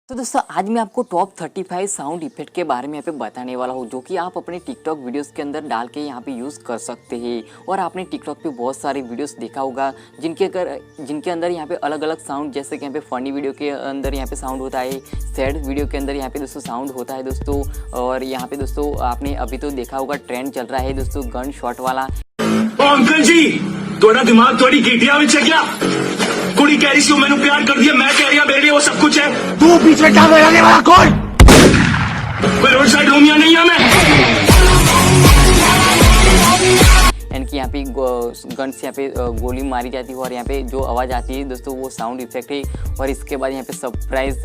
तो दोस्तों आज मैं आपको टॉप 35 साउंड इफेक्ट के बारे में यहाँ पे बताने वाला हूँ जो कि आप अपने टिकटॉक वीडियोस के अंदर डाल के यहाँ पे यूज़ कर सकते हैं। और आपने टिकटॉक पे बहुत सारे वीडियोस देखा होगा जिनके अंदर यहाँ पे अलग अलग साउंड, जैसे कि यहाँ पे फनी वीडियो के अंदर यहाँ पे साउंड होता है, सैड वीडियो के अंदर यहाँ पे दोस्तों साउंड होता है दोस्तों। और यहाँ पे दोस्तों आपने अभी तो देखा होगा ट्रेंड चल रहा है दोस्तों गन शॉट वाला। अंकल जी थोड़ा दिमाग थोड़ी कीटिया में क्या कुड़ी कह रही सी मैंने प्यार कर दिया, मैं कह रही मेरे लिए वो सब कुछ है। तू पीछे टांगे लगाने वाला कौन? कोई रोड साइड रोमिया नहीं है मैं। यानी कि यहाँ पे गन से यहाँ पे गोली मारी जाती है और यहाँ पे जो आवाज़ आती है दोस्तों वो साउंड इफेक्ट है। और इसके बाद यहाँ पे सरप्राइज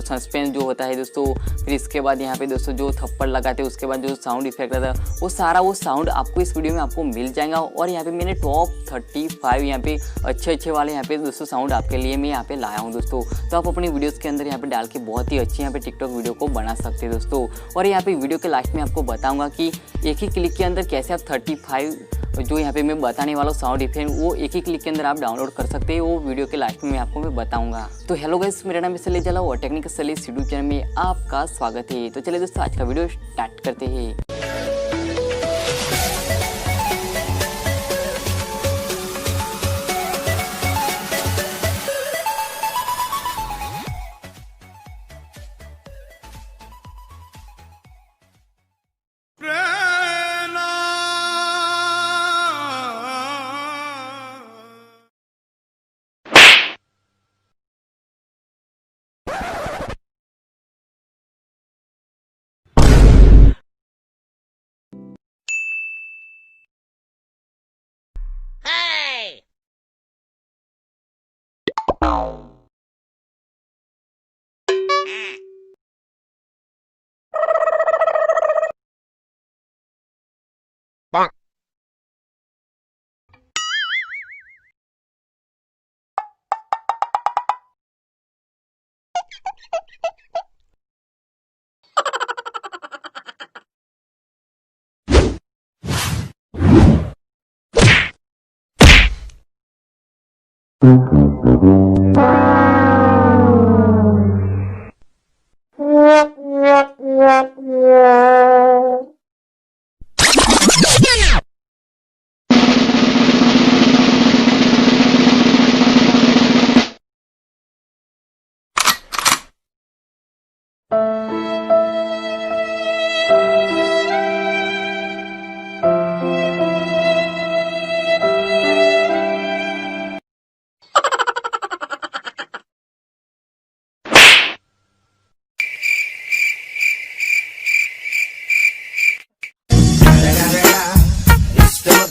सस्पेंस जो होता है दोस्तों, फिर इसके बाद यहाँ पे दोस्तों जो थप्पड़ लगाते हैं उसके बाद जो साउंड इफेक्ट आता है वो साउंड आपको इस वीडियो में आपको मिल जाएगा। और यहाँ पे मैंने टॉप 35 यहाँ पे अच्छे वाले यहाँ पे दोस्तों साउंड आपके लिए मैं यहाँ पे लाया हूँ दोस्तों। तो आप अपनी वीडियोज़ के अंदर यहाँ पे डाल के बहुत ही अच्छी यहाँ पे टिकटॉक वीडियो को बना सकते हैं दोस्तों। और यहाँ पे वीडियो के लास्ट में आपको बताऊँगा कि एक ही क्लिक के अंदर कैसे आप 35 जो यहाँ पे मैं बताने वाला साउंड इफेक्ट वो एक ही क्लिक के अंदर आप डाउनलोड कर सकते हैं। वो वीडियो के लास्ट में आपको मैं बताऊंगा। तो हेलो गाइस, मेरा नाम है सली जला और टेक्निकल सली यूट्यूब चैनल में आपका स्वागत है। तो चलिए दोस्तों आज का वीडियो स्टार्ट करते हैं।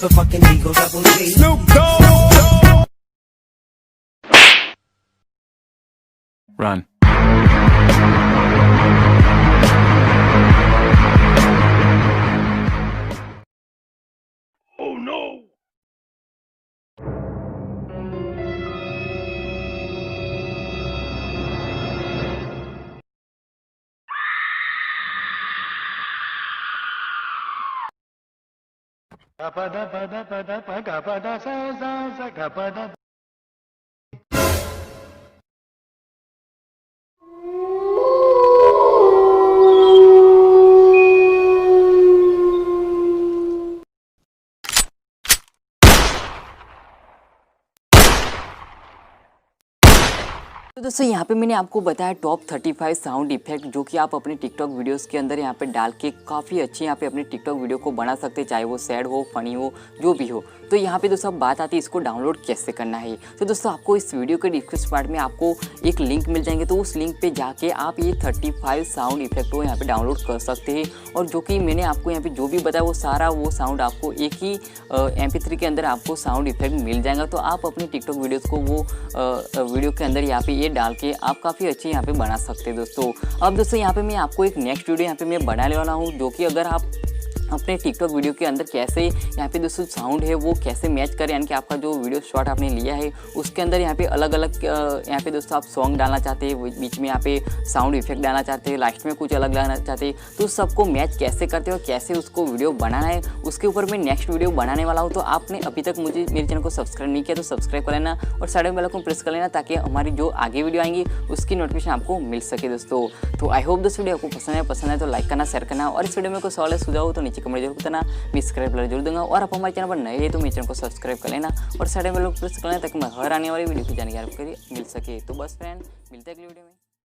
Motherfucking Eagle Double G. Snoop Dogg. Run. Oh no. तो दोस्तों यहाँ पे मैंने आपको बताया टॉप 35 साउंड इफेक्ट जो कि आप अपने टिकटॉक वीडियोस के अंदर यहाँ पे डाल के काफ़ी अच्छी यहाँ पे अपने टिकटॉक वीडियो को बना सकते हैं, चाहे वो सैड हो, फनी हो, जो भी हो। तो यहाँ पे दोस्तों बात आती है इसको डाउनलोड कैसे करना है। तो दोस्तों आपको इस वीडियो के डिस्क्रिप्शन पार्ट में आपको एक लिंक मिल जाएंगे, तो उस लिंक पे जाके आप ये 35 साउंड इफेक्ट को यहाँ पे डाउनलोड कर सकते हैं। और जो कि मैंने आपको यहाँ पे जो भी बताया वो सारा वो साउंड आपको एक ही MP3 के अंदर आपको साउंड इफेक्ट मिल जाएगा। तो आप अपने टिकटॉक वीडियोज़ को वो वीडियो के अंदर यहाँ पे ये डाल के आप काफ़ी अच्छे यहाँ पे बना सकते हैं दोस्तों। अब दोस्तों यहाँ पे मैं आपको एक नेक्स्ट वीडियो यहाँ पे मैं बनाने वाला हूँ जो कि अगर आप अपने टिकटॉक वीडियो के अंदर कैसे यहाँ पे दोस्तों साउंड है वो कैसे मैच करें, यानी कि आपका जो वीडियो शॉट आपने लिया है उसके अंदर यहाँ पे अलग अलग यहाँ पे दोस्तों आप सॉन्ग डालना चाहते हैं, बीच में यहाँ पे साउंड इफेक्ट डालना चाहते हैं, लास्ट में कुछ अलग डालना चाहते हैं, तो सबको मैच कैसे करते हो और कैसे उसको वीडियो बनाना है उसके ऊपर मैं नेक्स्ट वीडियो बनाने वाला हूँ। तो आपने अभी तक मुझे मेरे चैनल को सब्सक्राइब नहीं किया तो सब्सक्राइब कर लेना और साइड में बेल आइकन प्रेस कर लेना ताकि हमारी जो आगे वीडियो आएंगी उसकी नोटिफिकेशन आपको मिल सके दोस्तों। तो आई होप दोस्त वीडियो आपको पसंद है तो लाइक करना, शेयर करना और इस वीडियो में कोई सवाल सुझाव हो तो नीचे कमेंट जरूर करना, मैं सब्सक्राइब जरूर दूंगा। और आप हमारे चैनल पर नए हैं तो मेरे चैनल को सब्सक्राइब कर लेना और साइड में प्रेस कर लेना ताकि मैं हर आने वाली वीडियो की जानकारी आपको मिल सके। तो बस फ्रेंड, मिलते हैं अगली वीडियो में।